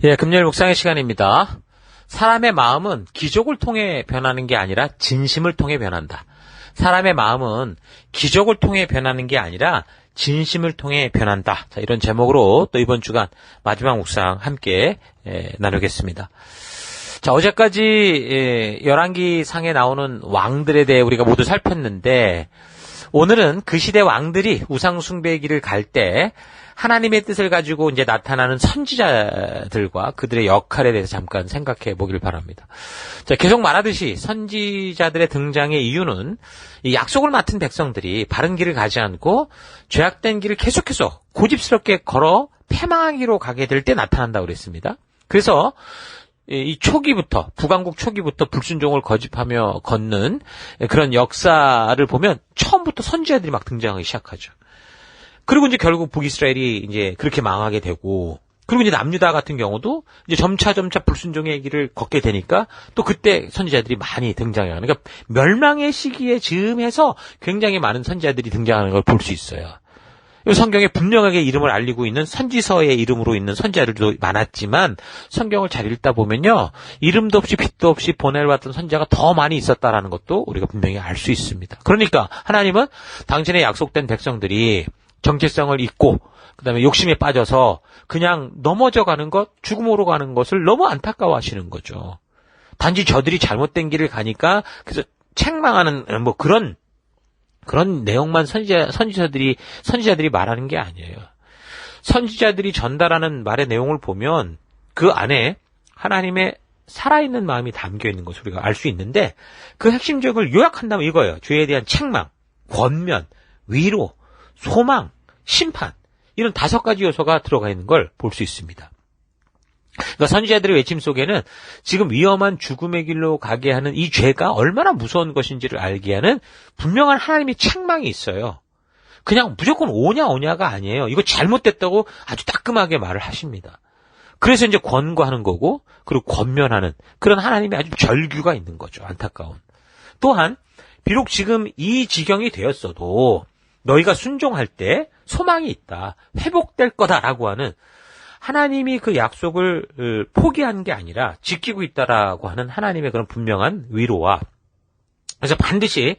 예, 금요일 묵상의 시간입니다. 사람의 마음은 기적을 통해 변하는 게 아니라 진심을 통해 변한다. 사람의 마음은 기적을 통해 변하는 게 아니라 진심을 통해 변한다. 자, 이런 제목으로 또 이번 주간 마지막 묵상 함께 나누겠습니다. 자, 어제까지 열왕기 상에 나오는 왕들에 대해 우리가 모두 살폈는데 오늘은 그 시대 왕들이 우상 숭배의 길을 갈 때 하나님의 뜻을 가지고 이제 나타나는 선지자들과 그들의 역할에 대해서 잠깐 생각해 보길 바랍니다. 자, 계속 말하듯이 선지자들의 등장의 이유는 이 약속을 맡은 백성들이 바른 길을 가지 않고 죄악된 길을 계속해서 고집스럽게 걸어 패망하기로 가게 될 때 나타난다고 그랬습니다. 그래서 이 초기부터, 북왕국 초기부터 불순종을 거듭하며 걷는 그런 역사를 보면 처음부터 선지자들이 막 등장하기 시작하죠. 그리고 이제 결국 북이스라엘이 이제 그렇게 망하게 되고, 그리고 이제 남유다 같은 경우도 이제 점차 불순종의 길을 걷게 되니까 또 그때 선지자들이 많이 등장해요. 그러니까 멸망의 시기에 즈음해서 굉장히 많은 선지자들이 등장하는 걸 볼 수 있어요. 성경에 분명하게 이름을 알리고 있는 선지서의 이름으로 있는 선지자들도 많았지만 성경을 잘 읽다 보면요, 이름도 없이 빛도 없이 보내받던 선지자가 더 많이 있었다라는 것도 우리가 분명히 알 수 있습니다. 그러니까 하나님은 당신의 약속된 백성들이 정체성을 잊고 그다음에 욕심에 빠져서 그냥 넘어져 가는 것, 죽음으로 가는 것을 너무 안타까워하시는 거죠. 단지 저들이 잘못된 길을 가니까 그래서 책망하는 뭐 그런 내용만 선지자들이 말하는 게 아니에요. 선지자들이 전달하는 말의 내용을 보면 그 안에 하나님의 살아있는 마음이 담겨 있는 것을 우리가 알 수 있는데 그 핵심적을 요약한다면 이거예요. 죄에 대한 책망, 권면, 위로, 소망, 심판, 이런 5가지 요소가 들어가 있는 걸 볼 수 있습니다. 그러니까 선지자들의 외침 속에는 지금 위험한 죽음의 길로 가게 하는 이 죄가 얼마나 무서운 것인지를 알게 하는 분명한 하나님의 책망이 있어요. 그냥 무조건 오냐가 아니에요. 이거 잘못됐다고 아주 따끔하게 말을 하십니다. 그래서 이제 권고하는 거고, 그리고 권면하는 그런 하나님의 아주 절규가 있는 거죠. 안타까운. 또한 비록 지금 이 지경이 되었어도 너희가 순종할 때 소망이 있다, 회복될 거다라고 하는 하나님이 그 약속을 포기한 게 아니라 지키고 있다라고 하는 하나님의 그런 분명한 위로와, 그래서 반드시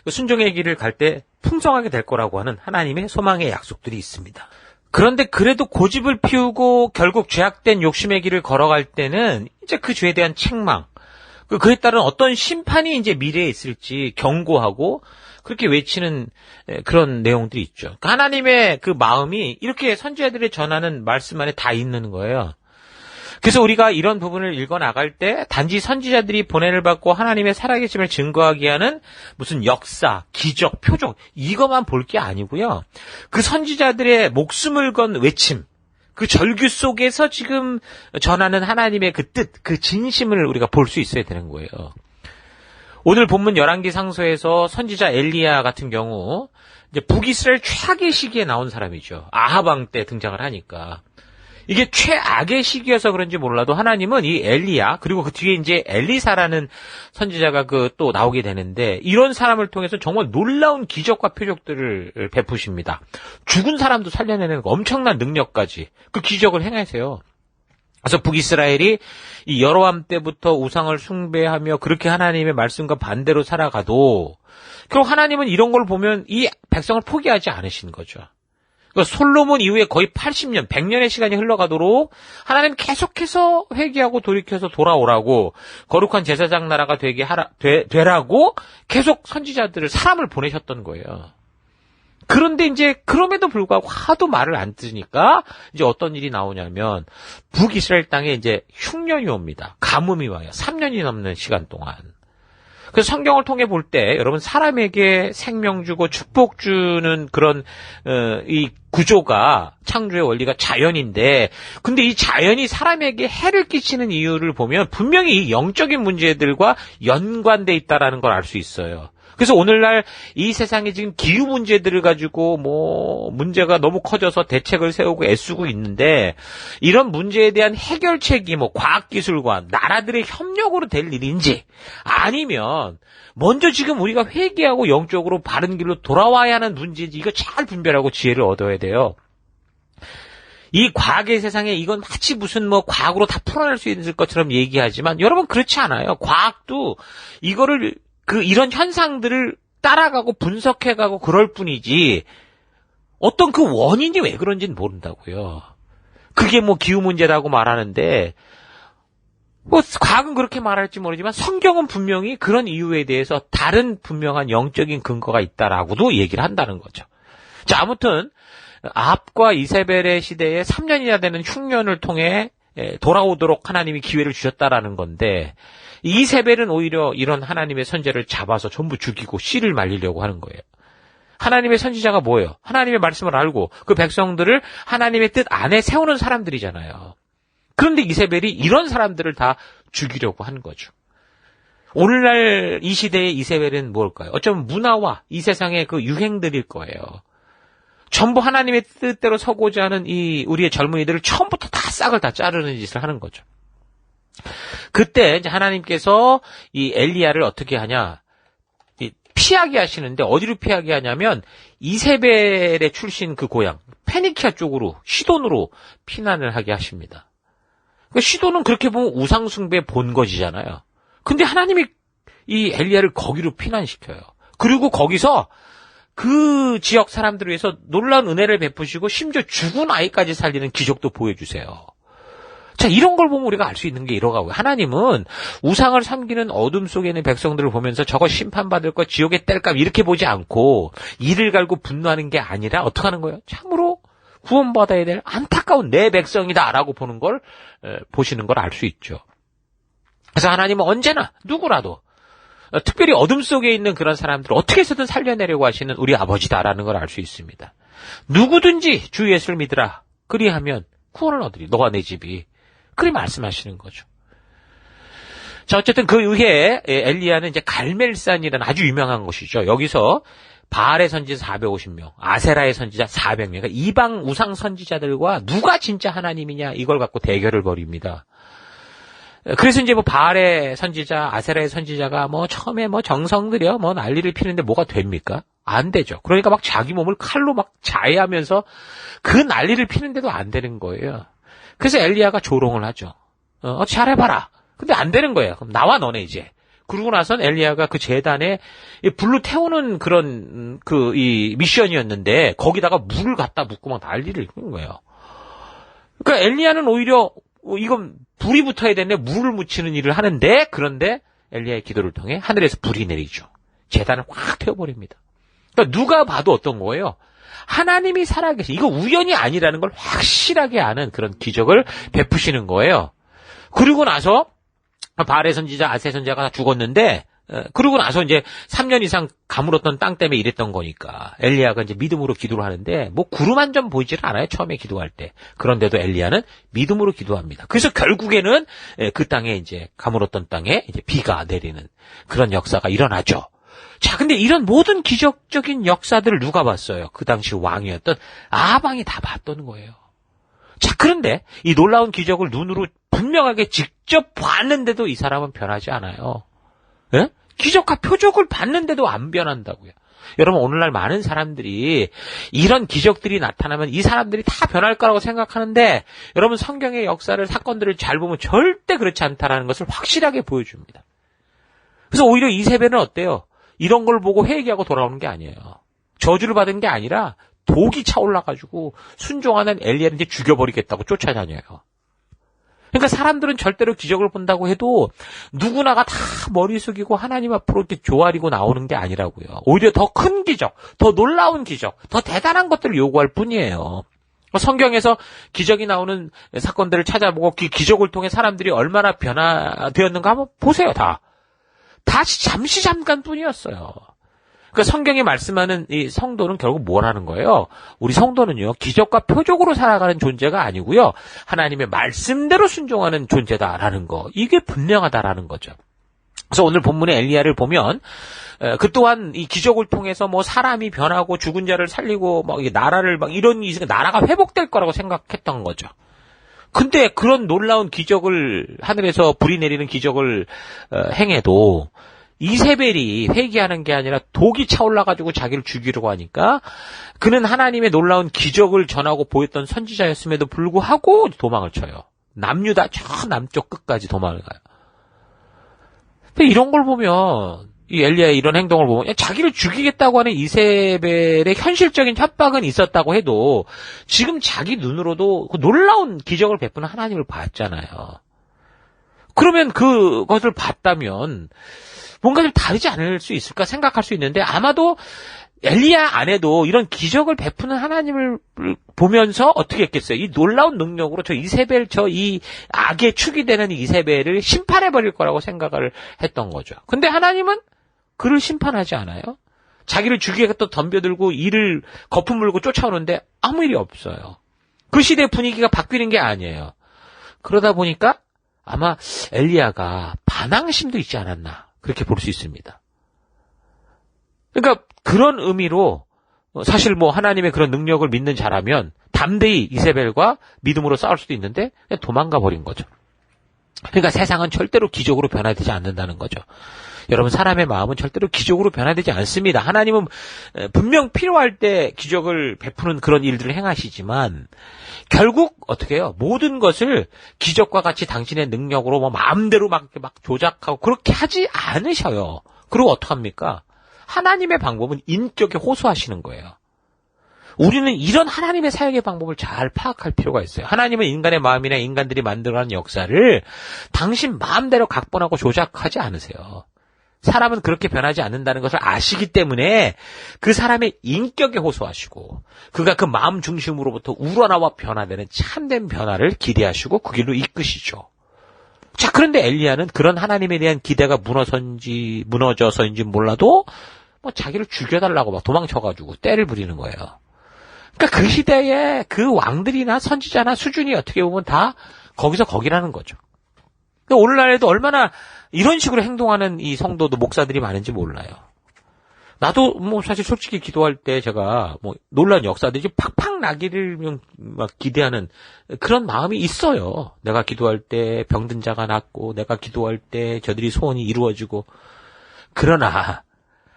순종의 길을 갈 때 풍성하게 될 거라고 하는 하나님의 소망의 약속들이 있습니다. 그런데 그래도 고집을 피우고 결국 죄악된 욕심의 길을 걸어갈 때는 이제 그 죄에 대한 책망, 그에 따른 어떤 심판이 이제 미래에 있을지 경고하고 그렇게 외치는 그런 내용들이 있죠. 그러니까 하나님의 그 마음이 이렇게 선지자들이 전하는 말씀 안에 다 있는 거예요. 그래서 우리가 이런 부분을 읽어나갈 때 단지 선지자들이 보냄을 받고 하나님의 살아계심을 증거하게 하는 무슨 역사, 기적, 표적 이것만 볼 게 아니고요. 그 선지자들의 목숨을 건 외침, 그 절규 속에서 지금 전하는 하나님의 그 뜻, 그 진심을 우리가 볼 수 있어야 되는 거예요. 오늘 본문 열왕기 상서에서 선지자 엘리야 같은 경우 이제 북이스라엘 최악의 시기에 나온 사람이죠. 아합 왕 때 등장을 하니까 이게 최악의 시기여서 그런지 몰라도 하나님은 이 엘리야, 그리고 그 뒤에 이제 엘리사라는 선지자가 또 나오게 되는데 이런 사람을 통해서 정말 놀라운 기적과 표적들을 베푸십니다. 죽은 사람도 살려내는 엄청난 능력까지 그 기적을 행하세요. 그래서 북이스라엘이 이 여로암 때부터 우상을 숭배하며 그렇게 하나님의 말씀과 반대로 살아가도 결국 하나님은 이런 걸 보면 이 백성을 포기하지 않으신 거죠. 그러니까 솔로몬 이후에 거의 80년, 100년의 시간이 흘러가도록 하나님 계속해서 회개하고 돌이켜서 돌아오라고, 거룩한 제사장 나라가 되라고 계속 선지자들을, 사람을 보내셨던 거예요. 그런데 이제 그럼에도 불구하고 하도 말을 안 들으니까 이제 어떤 일이 나오냐면 북이스라엘 땅에 이제 흉년이 옵니다. 가뭄이 와요. 3년이 넘는 시간 동안. 그래서 성경을 통해 볼 때 여러분, 사람에게 생명 주고 축복 주는 그런 이 구조가, 창조의 원리가 자연인데, 근데 이 자연이 사람에게 해를 끼치는 이유를 보면 분명히 이 영적인 문제들과 연관돼 있다라는 걸 알 수 있어요. 그래서 오늘날 이 세상에 지금 기후 문제들을 가지고 문제가 너무 커져서 대책을 세우고 애쓰고 있는데, 이런 문제에 대한 해결책이 과학기술과 나라들의 협력으로 될 일인지, 아니면 먼저 지금 우리가 회개하고 영적으로 바른 길로 돌아와야 하는 문제인지, 이거 잘 분별하고 지혜를 얻어야 돼요. 이 과학의 세상에 이건 마치 무슨 뭐 과학으로 다 풀어낼 수 있을 것처럼 얘기하지만 여러분 그렇지 않아요. 과학도 이거를 이런 현상들을 따라가고 분석해가고 그럴 뿐이지 어떤 그 원인이 왜 그런지는 모른다고요. 그게 뭐 기후 문제라고 말하는데 뭐 과학은 그렇게 말할지 모르지만 성경은 분명히 그런 이유에 대해서 다른 분명한 영적인 근거가 있다라고도 얘기를 한다는 거죠. 자, 아무튼 아합과 이세벨의 시대에 3년이나 되는 흉년을 통해 돌아오도록 하나님이 기회를 주셨다라는 건데 이세벨은 오히려 이런 하나님의 선지자를 잡아서 전부 죽이고 씨를 말리려고 하는 거예요. 하나님의 선지자가 뭐예요? 하나님의 말씀을 알고 그 백성들을 하나님의 뜻 안에 세우는 사람들이잖아요. 그런데 이세벨이 이런 사람들을 다 죽이려고 한 거죠. 오늘날 이 시대의 이세벨은 뭘까요? 어쩌면 문화와 이 세상의 그 유행들일 거예요. 전부 하나님의 뜻대로 서고자 하는 이 우리의 젊은이들을 처음부터 다 싹을 다 자르는 짓을 하는 거죠. 그때 이제 하나님께서 이 엘리야를 어떻게 하냐? 피하게 하시는데 어디로 피하게 하냐면 이세벨의 출신 그 고향 페니키아 쪽으로 시돈으로 피난을 하게 하십니다. 그러니까 시돈은 그렇게 보면 우상숭배 본거지잖아요. 근데 하나님이 이 엘리야를 거기로 피난시켜요. 그리고 거기서 그 지역 사람들을 위해서 놀라운 은혜를 베푸시고 심지어 죽은 아이까지 살리는 기적도 보여주세요. 자, 이런 걸 보면 우리가 알 수 있는 게 이러가고요. 하나님은 우상을 섬기는 어둠 속에 있는 백성들을 보면서 저거 심판받을 거 지옥에 뗄까 이렇게 보지 않고 이를 갈고 분노하는 게 아니라 어떻게 하는 거예요? 참으로 구원받아야 될 안타까운 내 백성이다라고 보는 걸 보시는 걸 알 수 있죠. 그래서 하나님은 언제나 누구라도 특별히 어둠 속에 있는 그런 사람들을 어떻게 해서든 살려내려고 하시는 우리 아버지다라는 걸 알 수 있습니다. 누구든지 주 예수를 믿으라. 그리하면 구원을 얻으리. 너와 내 집이. 그리 말씀하시는 거죠. 자, 어쨌든 그 후에 엘리야는 이제 갈멜산이라는 아주 유명한 곳이죠. 여기서 바알의 선지자 450명, 아세라의 선지자 400명, 그러니까 이방 우상 선지자들과 누가 진짜 하나님이냐 이걸 갖고 대결을 벌입니다. 그래서 이제 뭐 바알의 선지자, 아세라의 선지자가 뭐 처음에 뭐 정성들여 뭐 난리를 피는데 뭐가 됩니까? 안 되죠. 그러니까 막 자기 몸을 칼로 막 자해하면서 그 난리를 피는데도 안 되는 거예요. 그래서 엘리야가 조롱을 하죠. 잘해봐라. 근데 안 되는 거예요. 그럼 나와 너네 이제. 그러고 나선 엘리야가 그 제단에 불로 태우는 그런 이 미션이었는데 거기다가 물을 갖다 붓고 막 난리를 피는 거예요. 그러니까 엘리야는 오히려 이건 불이 붙어야 되는데 물을 묻히는 일을 하는데 그런데 엘리야의 기도를 통해 하늘에서 불이 내리죠. 제단을 확 태워버립니다. 그러니까 누가 봐도 어떤 거예요? 하나님이 살아계시 이거 우연이 아니라는 걸 확실하게 아는 그런 기적을 베푸시는 거예요. 그리고 나서 바알의 선지자, 아세 선지자가 다 죽었는데 그러고 나서 이제 3년 이상 가물었던 땅 때문에 이랬던 거니까 엘리야가 이제 믿음으로 기도를 하는데 뭐 구름 한 점 보이질 않아요. 처음에 기도할 때. 그런데도 엘리야는 믿음으로 기도합니다. 그래서 결국에는 그 땅에 이제 가물었던 땅에 이제 비가 내리는 그런 역사가 일어나죠. 자, 근데 이런 모든 기적적인 역사들을 누가 봤어요? 그 당시 왕이었던 아방이 다 봤던 거예요. 자, 그런데 이 놀라운 기적을 눈으로 분명하게 직접 봤는데도 이 사람은 변하지 않아요. 예? 기적과 표적을 봤는데도 안 변한다고요. 여러분, 오늘날 많은 사람들이 이런 기적들이 나타나면 이 사람들이 다 변할 거라고 생각하는데 여러분 성경의 역사를 사건들을 잘 보면 절대 그렇지 않다라는 것을 확실하게 보여줍니다. 그래서 오히려 이세벨은 어때요? 이런 걸 보고 회개하고 돌아오는 게 아니에요. 저주를 받은 게 아니라 독이 차올라가지고 순종하는 엘리야를 이제 죽여버리겠다고 쫓아다녀요. 그러니까 사람들은 절대로 기적을 본다고 해도 누구나가 다 머리 숙이고 하나님 앞으로 이렇게 조아리고 나오는 게 아니라고요. 오히려 더 큰 기적, 더 놀라운 기적, 더 대단한 것들을 요구할 뿐이에요. 성경에서 기적이 나오는 사건들을 찾아보고 그 기적을 통해 사람들이 얼마나 변화되었는가 한번 보세요. 다 잠시 잠깐뿐이었어요. 그러니까 성경이 말씀하는 이 성도는 결국 뭐라는 거예요? 우리 성도는요, 기적과 표적으로 살아가는 존재가 아니고요, 하나님의 말씀대로 순종하는 존재다라는 거, 이게 분명하다라는 거죠. 그래서 오늘 본문의 엘리야를 보면 그 또한 이 기적을 통해서 뭐 사람이 변하고 죽은 자를 살리고 막 나라를 막 이런 나라가 회복될 거라고 생각했던 거죠. 근데 그런 놀라운 기적을 하늘에서 불이 내리는 기적을 행해도 이세벨이 회개하는 게 아니라 독이 차올라가지고 자기를 죽이려고 하니까 그는 하나님의 놀라운 기적을 전하고 보였던 선지자였음에도 불구하고 도망을 쳐요. 남유다 저 남쪽 끝까지 도망을 가요. 근데 이런 걸 보면 이 엘리야의 이런 행동을 보면 자기를 죽이겠다고 하는 이세벨의 현실적인 협박은 있었다고 해도 지금 자기 눈으로도 그 놀라운 기적을 베푸는 하나님을 봤잖아요. 그러면 그것을 봤다면 뭔가 좀 다르지 않을 수 있을까 생각할 수 있는데 아마도 엘리야 안에도 이런 기적을 베푸는 하나님을 보면서 어떻게 했겠어요? 이 놀라운 능력으로 저 이세벨, 저 이 악의 축이 되는 이세벨을 심판해버릴 거라고 생각을 했던 거죠. 근데 하나님은 그를 심판하지 않아요. 자기를 죽이겠다 덤벼들고 이를 거품 물고 쫓아오는데 아무 일이 없어요. 그 시대 분위기가 바뀌는 게 아니에요. 그러다 보니까 아마 엘리야가 반항심도 있지 않았나 그렇게 볼 수 있습니다. 그러니까 그런 의미로 사실 뭐 하나님의 그런 능력을 믿는 자라면 담대히 이세벨과 믿음으로 싸울 수도 있는데 그냥 도망가 버린 거죠. 그러니까 세상은 절대로 기적으로 변화되지 않는다는 거죠. 여러분 사람의 마음은 절대로 기적으로 변화되지 않습니다. 하나님은 분명 필요할 때 기적을 베푸는 그런 일들을 행하시지만 결국 어떻게 해요? 모든 것을 기적과 같이 당신의 능력으로 뭐 마음대로 막 조작하고 그렇게 하지 않으셔요. 그리고 어떡합니까? 하나님의 방법은 인격에 호소하시는 거예요. 우리는 이런 하나님의 사역의 방법을 잘 파악할 필요가 있어요. 하나님은 인간의 마음이나 인간들이 만들어가는 역사를 당신 마음대로 각본하고 조작하지 않으세요. 사람은 그렇게 변하지 않는다는 것을 아시기 때문에 그 사람의 인격에 호소하시고 그가 그 마음 중심으로부터 우러나와 변화되는 참된 변화를 기대하시고 그 길로 이끄시죠. 자, 그런데 엘리야는 그런 하나님에 대한 기대가 무너져서인지 몰라도 뭐 자기를 죽여달라고 막 도망쳐가지고 떼를 부리는 거예요. 그러니까 그 시대에 그 왕들이나 선지자나 수준이 어떻게 보면 다 거기서 거기라는 거죠. 근데 오늘날에도 얼마나 이런 식으로 행동하는 이 성도도 목사들이 많은지 몰라요. 나도 뭐 사실 솔직히 기도할 때 제가 뭐 놀라운 역사들이 팍팍 나기를 막 기대하는 그런 마음이 있어요. 내가 기도할 때 병든 자가 낫고 내가 기도할 때 저들이 소원이 이루어지고 그러나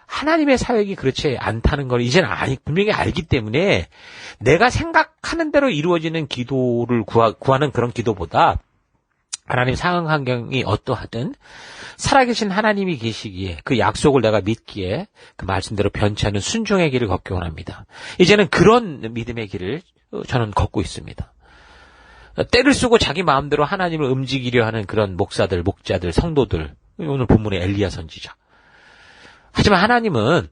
하나님의 사역이 그렇지 않다는 걸 이제는 분명히 알기 때문에 내가 생각하는 대로 이루어지는 기도를 구하는 그런 기도보다 하나님 상황 환경이 어떠하든 살아계신 하나님이 계시기에 그 약속을 내가 믿기에 그 말씀대로 변치 않은 순종의 길을 걷기 원합니다. 이제는 그런 믿음의 길을 저는 걷고 있습니다. 때를 쓰고 자기 마음대로 하나님을 움직이려 하는 그런 목사들, 목자들, 성도들, 오늘 본문의 엘리야 선지자. 하지만 하나님은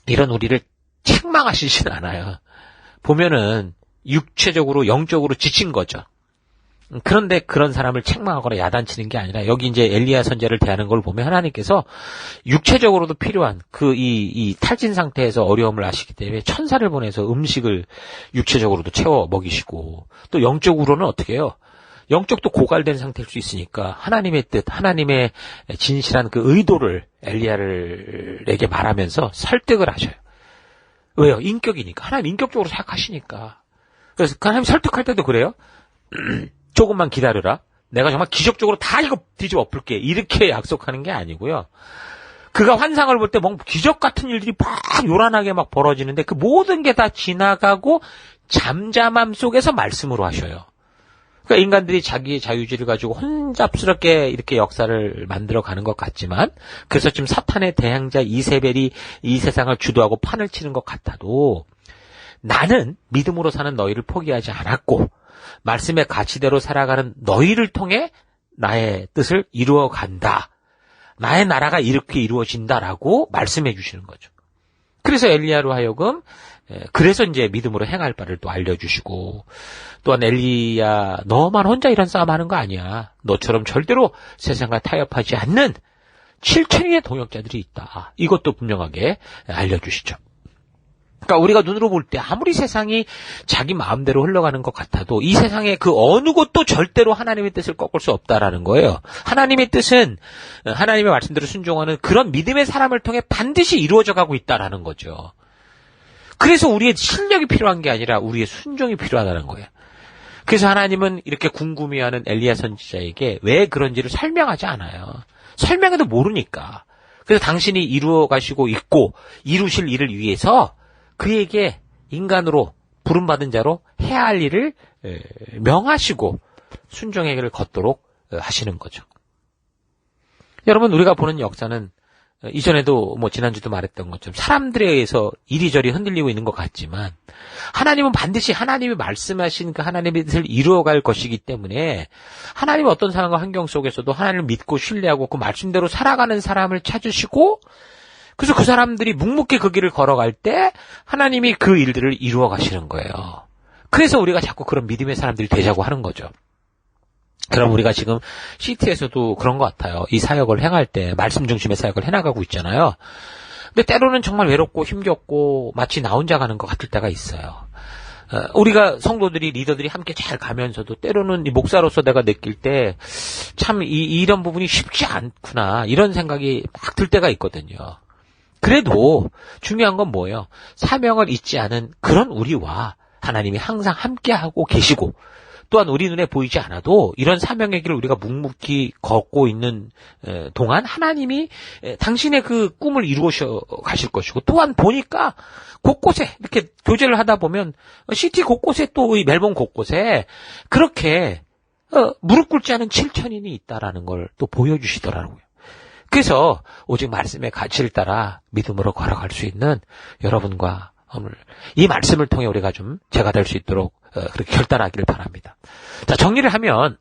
이런 우리를 책망하시진 않아요. 보면은 육체적으로 영적으로 지친 거죠. 그런데 그런 사람을 책망하거나 야단치는 게 아니라 여기 이제 엘리야 선지자를 대하는 걸 보면 하나님께서 육체적으로도 필요한 이 탈진 상태에서 어려움을 아시기 때문에 천사를 보내서 음식을 육체적으로도 채워 먹이시고 또 영적으로는 어떻게 해요? 영적도 고갈된 상태일 수 있으니까 하나님의 뜻, 하나님의 진실한 그 의도를 엘리야에게 말하면서 설득을 하셔요. 왜요? 인격이니까. 하나님 인격적으로 생각하시니까. 그래서 하나님 설득할 때도 그래요. 조금만 기다려라. 내가 정말 기적적으로 다 이거 뒤집어 엎을게. 이렇게 약속하는 게 아니고요. 그가 환상을 볼 때 뭔가 기적 같은 일들이 막 요란하게 막 벌어지는데 그 모든 게 다 지나가고 잠잠함 속에서 말씀으로 하셔요. 그러니까 인간들이 자기의 자유의지를 가지고 혼잡스럽게 이렇게 역사를 만들어가는 것 같지만 그래서 지금 사탄의 대항자 이세벨이 이 세상을 주도하고 판을 치는 것 같아도 나는 믿음으로 사는 너희를 포기하지 않았고 말씀의 가치대로 살아가는 너희를 통해 나의 뜻을 이루어간다. 나의 나라가 이렇게 이루어진다라고 말씀해 주시는 거죠. 그래서 엘리야로 하여금 그래서 이제 믿음으로 행할 바를 또 알려주시고 또한 엘리야 너만 혼자 이런 싸움하는 거 아니야. 너처럼 절대로 세상과 타협하지 않는 7천의 동역자들이 있다. 이것도 분명하게 알려주시죠. 그러니까 우리가 눈으로 볼 때 아무리 세상이 자기 마음대로 흘러가는 것 같아도 이 세상의 그 어느 곳도 절대로 하나님의 뜻을 꺾을 수 없다라는 거예요. 하나님의 뜻은 하나님의 말씀대로 순종하는 그런 믿음의 사람을 통해 반드시 이루어져 가고 있다라는 거죠. 그래서 우리의 실력이 필요한 게 아니라 우리의 순종이 필요하다는 거예요. 그래서 하나님은 이렇게 궁금해하는 엘리야 선지자에게 왜 그런지를 설명하지 않아요. 설명해도 모르니까. 그래서 당신이 이루어 가시고 있고 이루실 일을 위해서 그에게 인간으로 부름받은 자로 해야 할 일을 명하시고 순종의 길을 걷도록 하시는 거죠. 여러분, 우리가 보는 역사는 이전에도 지난주도 말했던 것처럼 사람들에 의해서 이리저리 흔들리고 있는 것 같지만 하나님은 반드시 하나님이 말씀하신 그 하나님의 뜻을 이루어갈 것이기 때문에 하나님은 어떤 상황과 환경 속에서도 하나님을 믿고 신뢰하고 그 말씀대로 살아가는 사람을 찾으시고 그래서 그 사람들이 묵묵히 그 길을 걸어갈 때 하나님이 그 일들을 이루어 가시는 거예요. 그래서 우리가 자꾸 그런 믿음의 사람들이 되자고 하는 거죠. 그럼 우리가 지금 CT에서도 그런 것 같아요. 이 사역을 행할 때 말씀 중심의 사역을 해나가고 있잖아요. 근데 때로는 정말 외롭고 힘겹고 마치 나 혼자 가는 것 같을 때가 있어요. 우리가 성도들이 리더들이 함께 잘 가면서도 때로는 이 목사로서 내가 느낄 때 참 이런 부분이 쉽지 않구나 이런 생각이 막 들 때가 있거든요. 그래도 중요한 건 뭐예요? 사명을 잊지 않은 그런 우리와 하나님이 항상 함께하고 계시고 또한 우리 눈에 보이지 않아도 이런 사명의 길을 우리가 묵묵히 걷고 있는 동안 하나님이 당신의 그 꿈을 이루어 가실 것이고 또한 보니까 곳곳에 이렇게 교제를 하다 보면 시티 곳곳에 또 이 멜번 곳곳에 그렇게 무릎 꿇지 않은 7천인이 있다라는 걸 또 보여주시더라고요. 그래서 오직 말씀의 가치를 따라 믿음으로 걸어갈 수 있는 여러분과 오늘 이 말씀을 통해 우리가 좀 제가 될 수 있도록 그렇게 결단하기를 바랍니다. 자, 정리를 하면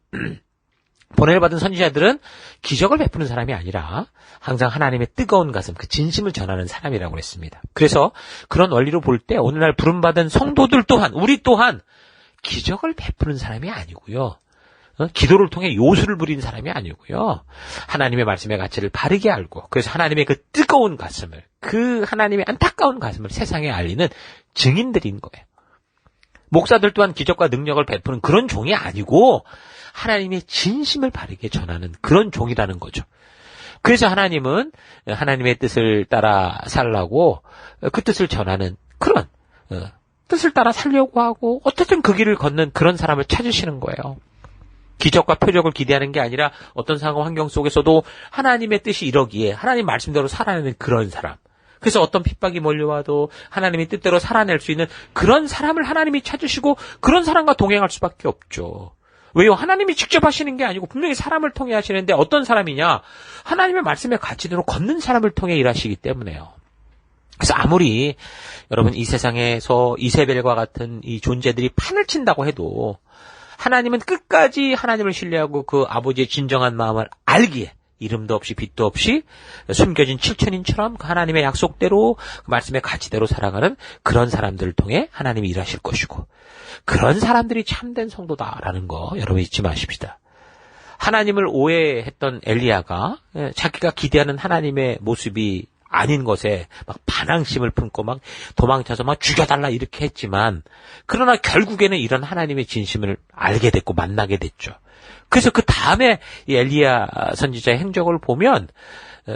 보냄을 받은 선지자들은 기적을 베푸는 사람이 아니라 항상 하나님의 뜨거운 가슴, 그 진심을 전하는 사람이라고 했습니다. 그래서 그런 원리로 볼 때 오늘날 부름받은 성도들 또한 우리 또한 기적을 베푸는 사람이 아니고요. 기도를 통해 요술을 부리는 사람이 아니고요. 하나님의 말씀의 가치를 바르게 알고 그래서 하나님의 그 뜨거운 가슴을 그 하나님의 안타까운 가슴을 세상에 알리는 증인들인 거예요. 목사들 또한 기적과 능력을 베푸는 그런 종이 아니고 하나님의 진심을 바르게 전하는 그런 종이라는 거죠. 그래서 하나님은 하나님의 뜻을 따라 살라고 그 뜻을 전하는 그런 뜻을 따라 살려고 하고 어쨌든 그 길을 걷는 그런 사람을 찾으시는 거예요. 기적과 표적을 기대하는 게 아니라 어떤 상황 환경 속에서도 하나님의 뜻이 이러기에 하나님 말씀대로 살아내는 그런 사람. 그래서 어떤 핍박이 몰려와도 하나님의 뜻대로 살아낼 수 있는 그런 사람을 하나님이 찾으시고 그런 사람과 동행할 수밖에 없죠. 왜요? 하나님이 직접 하시는 게 아니고 분명히 사람을 통해 하시는데 어떤 사람이냐? 하나님의 말씀의 가치대로 걷는 사람을 통해 일하시기 때문에요. 그래서 아무리 여러분 이 세상에서 이세벨과 같은 이 존재들이 판을 친다고 해도 하나님은 끝까지 하나님을 신뢰하고 그 아버지의 진정한 마음을 알기에 이름도 없이 빛도 없이 숨겨진 7천인처럼 그 하나님의 약속대로 그 말씀의 가치대로 살아가는 그런 사람들을 통해 하나님이 일하실 것이고 그런 사람들이 참된 성도다라는 거 여러분 잊지 마십시다. 하나님을 오해했던 엘리야가 자기가 기대하는 하나님의 모습이 아닌 것에 막 반항심을 품고 막 도망쳐서 막 죽여달라 이렇게 했지만 그러나 결국에는 이런 하나님의 진심을 알게 됐고 만나게 됐죠. 그래서 그 다음에 이 엘리야 선지자의 행적을 보면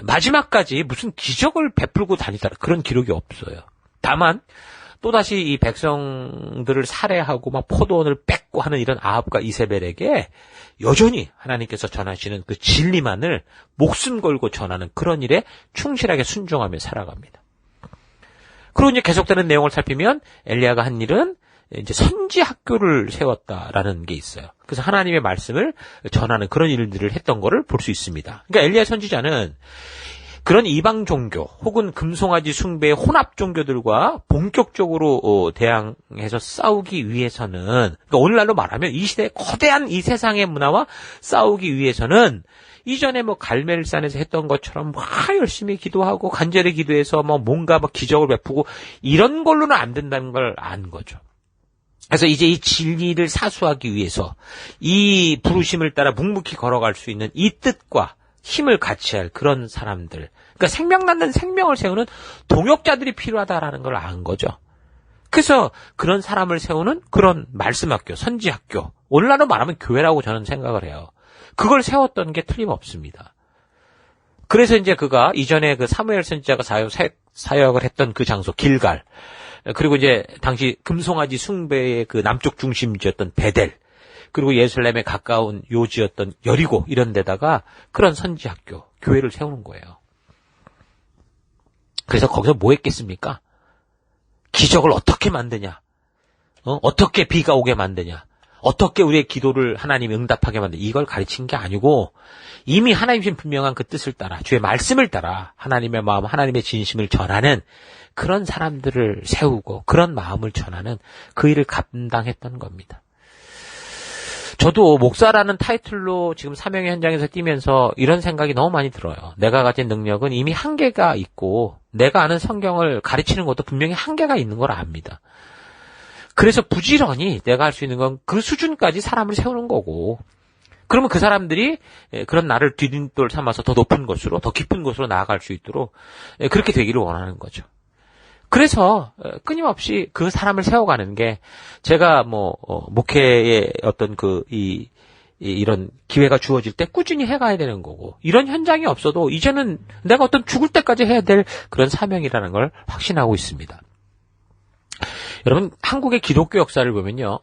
마지막까지 무슨 기적을 베풀고 다니더라 그런 기록이 없어요. 다만 또다시 이 백성들을 살해하고 막 포도원을 뺏고 하는 이런 아합과 이세벨에게 여전히 하나님께서 전하시는 그 진리만을 목숨 걸고 전하는 그런 일에 충실하게 순종하며 살아갑니다. 그리고 이제 계속되는 내용을 살피면 엘리야가 한 일은 이제 선지 학교를 세웠다라는 게 있어요. 그래서 하나님의 말씀을 전하는 그런 일들을 했던 거를 볼 수 있습니다. 그러니까 엘리야 선지자는 그런 이방 종교 혹은 금송아지 숭배의 혼합 종교들과 본격적으로 대항해서 싸우기 위해서는 그러니까 오늘날로 말하면 이 시대의 거대한 이 세상의 문화와 싸우기 위해서는 이전에 뭐 갈멜산에서 했던 것처럼 막 열심히 기도하고 간절히 기도해서 뭐 뭔가 막 기적을 베푸고 이런 걸로는 안 된다는 걸 안 거죠. 그래서 이제 이 진리를 사수하기 위해서 이 부르심을 따라 묵묵히 걸어갈 수 있는 이 뜻과 힘을 같이 할 그런 사람들. 그러니까 생명 낳는 생명을 세우는 동역자들이 필요하다라는 걸 안 거죠. 그래서 그런 사람을 세우는 그런 말씀학교, 선지학교. 오늘날로 말하면 교회라고 저는 생각을 해요. 그걸 세웠던 게 틀림없습니다. 그래서 이제 그가 이전에 그 사무엘 선지자가 사역을 했던 그 장소, 길갈. 그리고 이제 당시 금송아지 숭배의 그 남쪽 중심지였던 베델. 그리고 예루살렘에 가까운 요지였던 여리고 이런 데다가 그런 선지학교, 교회를 세우는 거예요. 그래서 거기서 뭐 했겠습니까? 기적을 어떻게 만드냐? 어떻게 비가 오게 만드냐? 어떻게 우리의 기도를 하나님이 응답하게 만드냐? 이걸 가르친 게 아니고 이미 하나님신 분명한 그 뜻을 따라 주의 말씀을 따라 하나님의 마음, 하나님의 진심을 전하는 그런 사람들을 세우고 그런 마음을 전하는 그 일을 감당했던 겁니다. 저도 목사라는 타이틀로 지금 사명의 현장에서 뛰면서 이런 생각이 너무 많이 들어요. 내가 가진 능력은 이미 한계가 있고 내가 아는 성경을 가르치는 것도 분명히 한계가 있는 걸 압니다. 그래서 부지런히 내가 할 수 있는 건 그 수준까지 사람을 세우는 거고 그러면 그 사람들이 그런 나를 디딤돌 삼아서 더 높은 곳으로 더 깊은 곳으로 나아갈 수 있도록 그렇게 되기를 원하는 거죠. 그래서 끊임없이 그 사람을 세워가는 게 제가 목회의 어떤 이런 기회가 주어질 때 꾸준히 해가야 되는 거고 이런 현장이 없어도 이제는 내가 어떤 죽을 때까지 해야 될 그런 사명이라는 걸 확신하고 있습니다. 여러분 한국의 기독교 역사를 보면요.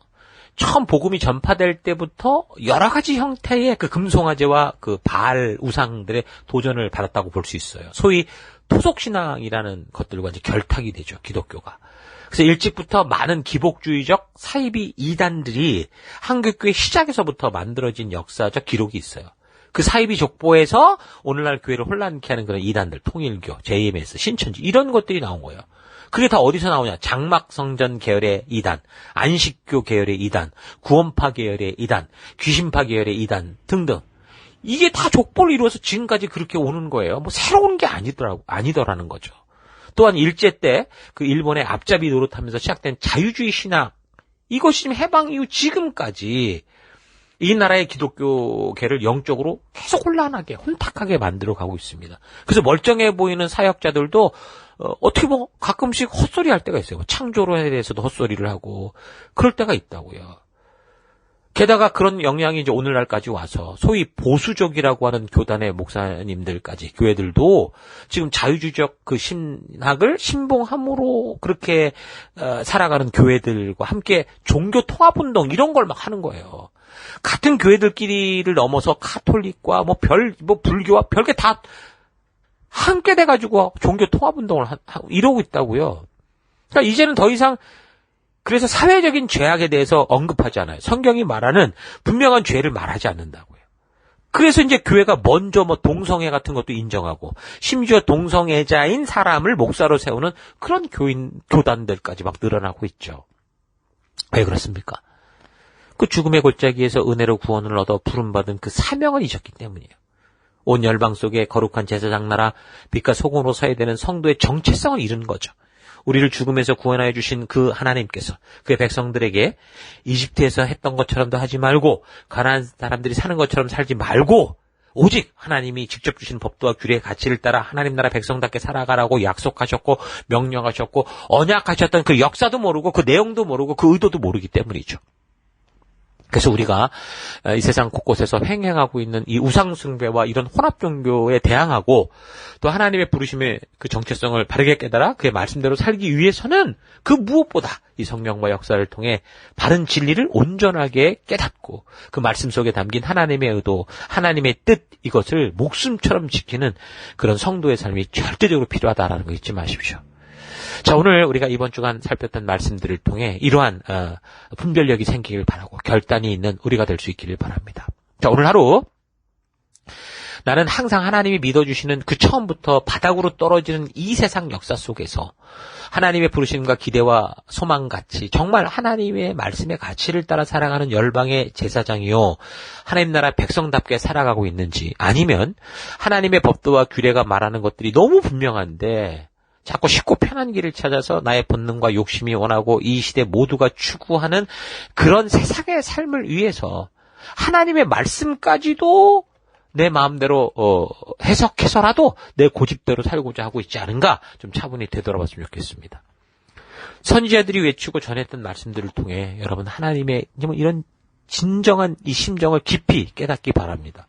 처음 복음이 전파될 때부터 여러 가지 형태의 그 금송아지와 그 바알 우상들의 도전을 받았다고 볼 수 있어요. 소위 토속신앙이라는 것들과 이제 결탁이 되죠, 기독교가. 그래서 일찍부터 많은 기복주의적 사이비 이단들이 한국교회 시작에서부터 만들어진 역사적 기록이 있어요. 그 사이비 족보에서 오늘날 교회를 혼란케 하는 그런 이단들, 통일교, JMS, 신천지 이런 것들이 나온 거예요. 그게 다 어디서 나오냐? 장막성전 계열의 이단, 안식교 계열의 이단, 구원파 계열의 이단, 귀신파 계열의 이단 등등. 이게 다 족보를 이루어서 지금까지 그렇게 오는 거예요. 새로운 게 아니더라는 거죠. 또한 일제 때 그 일본의 앞잡이 노릇하면서 시작된 자유주의 신앙, 이것이 지금 해방 이후 지금까지 이 나라의 기독교계를 영적으로 계속 혼란하게, 혼탁하게 만들어 가고 있습니다. 그래서 멀쩡해 보이는 사역자들도 어떻게 가끔씩 헛소리 할 때가 있어요. 창조론에 대해서도 헛소리를 하고 그럴 때가 있다고요. 게다가 그런 영향이 이제 오늘날까지 와서 소위 보수적이라고 하는 교단의 목사님들까지 교회들도 지금 자유주의적 그 신학을 신봉함으로 그렇게 살아가는 교회들과 함께 종교 통합운동 이런 걸 막 하는 거예요. 같은 교회들끼리를 넘어서 카톨릭과 불교와 별게 다 함께 돼가지고 종교 통합운동을 이러고 있다고요. 그러니까 이제는 더 이상 그래서 사회적인 죄악에 대해서 언급하지 않아요. 성경이 말하는 분명한 죄를 말하지 않는다고요. 그래서 이제 교회가 먼저 동성애 같은 것도 인정하고 심지어 동성애자인 사람을 목사로 세우는 그런 교단들까지 막 늘어나고 있죠. 왜 그렇습니까? 그 죽음의 골짜기에서 은혜로 구원을 얻어 부름받은 그 사명을 잊었기 때문이에요. 온 열방 속에 거룩한 제사장 나라 빛과 소금으로 서야 되는 성도의 정체성을 잃은 거죠. 우리를 죽음에서 구원하여 주신 그 하나님께서 그의 백성들에게 이집트에서 했던 것처럼도 하지 말고 가나안 사람들이 사는 것처럼 살지 말고 오직 하나님이 직접 주신 법도와 규례의 가치를 따라 하나님 나라 백성답게 살아가라고 약속하셨고 명령하셨고 언약하셨던 그 역사도 모르고 그 내용도 모르고 그 의도도 모르기 때문이죠. 그래서 우리가 이 세상 곳곳에서 횡행하고 있는 이 우상숭배와 이런 혼합종교에 대항하고 또 하나님의 부르심의 그 정체성을 바르게 깨달아 그의 말씀대로 살기 위해서는 그 무엇보다 이 성령과 역사를 통해 바른 진리를 온전하게 깨닫고 그 말씀 속에 담긴 하나님의 의도, 하나님의 뜻 이것을 목숨처럼 지키는 그런 성도의 삶이 절대적으로 필요하다라는 거 잊지 마십시오. 자, 오늘 우리가 이번 주간 살폈던 말씀들을 통해 이러한 분별력이 생기길 바라고 결단이 있는 우리가 될 수 있기를 바랍니다. 자, 오늘 하루 나는 항상 하나님이 믿어주시는 그 처음부터 바닥으로 떨어지는 이 세상 역사 속에서 하나님의 부르심과 기대와 소망같이 정말 하나님의 말씀의 가치를 따라 살아가는 열방의 제사장이요 하나님 나라 백성답게 살아가고 있는지 아니면 하나님의 법도와 규례가 말하는 것들이 너무 분명한데 자꾸 쉽고 편한 길을 찾아서 나의 본능과 욕심이 원하고 이 시대 모두가 추구하는 그런 세상의 삶을 위해서 하나님의 말씀까지도 내 마음대로 해석해서라도 내 고집대로 살고자 하고 있지 않은가 좀 차분히 되돌아봤으면 좋겠습니다. 선지자들이 외치고 전했던 말씀들을 통해 여러분 하나님의 이런 진정한 이 심정을 깊이 깨닫기 바랍니다.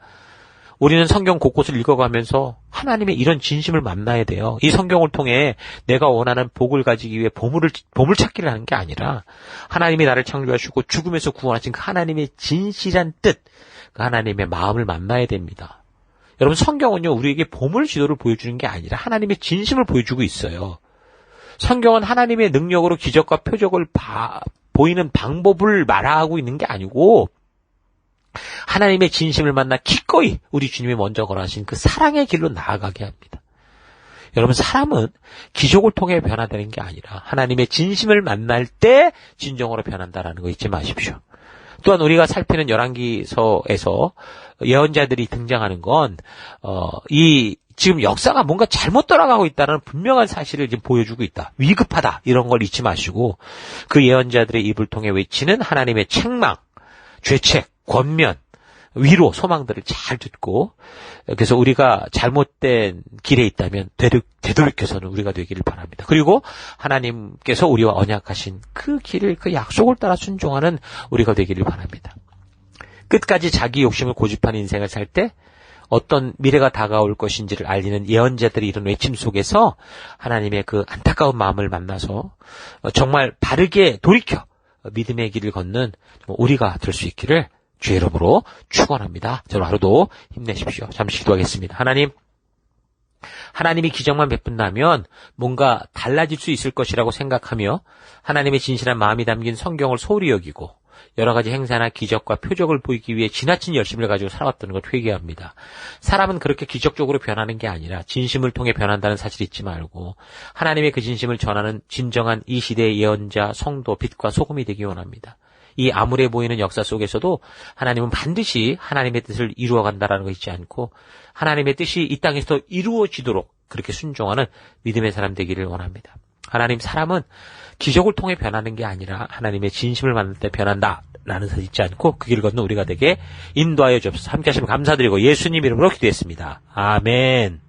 우리는 성경 곳곳을 읽어가면서 하나님의 이런 진심을 만나야 돼요. 이 성경을 통해 내가 원하는 복을 가지기 위해 보물찾기를 하는 게 아니라 하나님이 나를 창조하시고 죽음에서 구원하신 그 하나님의 진실한 뜻, 그 하나님의 마음을 만나야 됩니다. 여러분, 성경은요, 우리에게 보물 지도를 보여주는 게 아니라 하나님의 진심을 보여주고 있어요. 성경은 하나님의 능력으로 기적과 표적을 보이는 방법을 말하고 있는 게 아니고 하나님의 진심을 만나 기꺼이 우리 주님이 먼저 걸어가신 그 사랑의 길로 나아가게 합니다. 여러분, 사람은 기적을 통해 변화되는 게 아니라 하나님의 진심을 만날 때 진정으로 변한다라는 거 잊지 마십시오. 또한 우리가 살피는 열왕기서에서 예언자들이 등장하는 건 지금 역사가 뭔가 잘못 돌아가고 있다는 분명한 사실을 지금 보여주고 있다. 위급하다. 이런 걸 잊지 마시고 그 예언자들의 입을 통해 외치는 하나님의 책망, 죄책, 권면, 위로, 소망들을 잘 듣고 그래서 우리가 잘못된 길에 있다면 되돌이켜서는 우리가 되기를 바랍니다. 그리고 하나님께서 우리와 언약하신 그 길을, 그 약속을 따라 순종하는 우리가 되기를 바랍니다. 끝까지 자기 욕심을 고집한 인생을 살 때 어떤 미래가 다가올 것인지를 알리는 예언자들의 이런 외침 속에서 하나님의 그 안타까운 마음을 만나서 정말 바르게 돌이켜 믿음의 길을 걷는 우리가 될 수 있기를 주의 이름으로 축원합니다. 저는 하루도 힘내십시오. 잠시 기도하겠습니다. 하나님이 기적만 베푼다면 뭔가 달라질 수 있을 것이라고 생각하며 하나님의 진실한 마음이 담긴 성경을 소홀히 여기고 여러 가지 행사나 기적과 표적을 보이기 위해 지나친 열심을 가지고 살아왔다는 것 회개합니다. 사람은 그렇게 기적적으로 변하는 게 아니라 진심을 통해 변한다는 사실 잊지 말고 하나님의 그 진심을 전하는 진정한 이 시대의 예언자, 성도, 빛과 소금이 되기 원합니다. 이 암울해 보이는 역사 속에서도 하나님은 반드시 하나님의 뜻을 이루어간다라는 거 잊지 않고 하나님의 뜻이 이 땅에서 이루어지도록 그렇게 순종하는 믿음의 사람 되기를 원합니다. 하나님, 사람은 기적을 통해 변하는 게 아니라 하나님의 진심을 만날 때 변한다라는 사실 잊지 않고 그 길을 걷는 우리가 되게 인도하여 주옵소서. 함께 하시면 감사드리고 예수님 이름으로 기도했습니다. 아멘.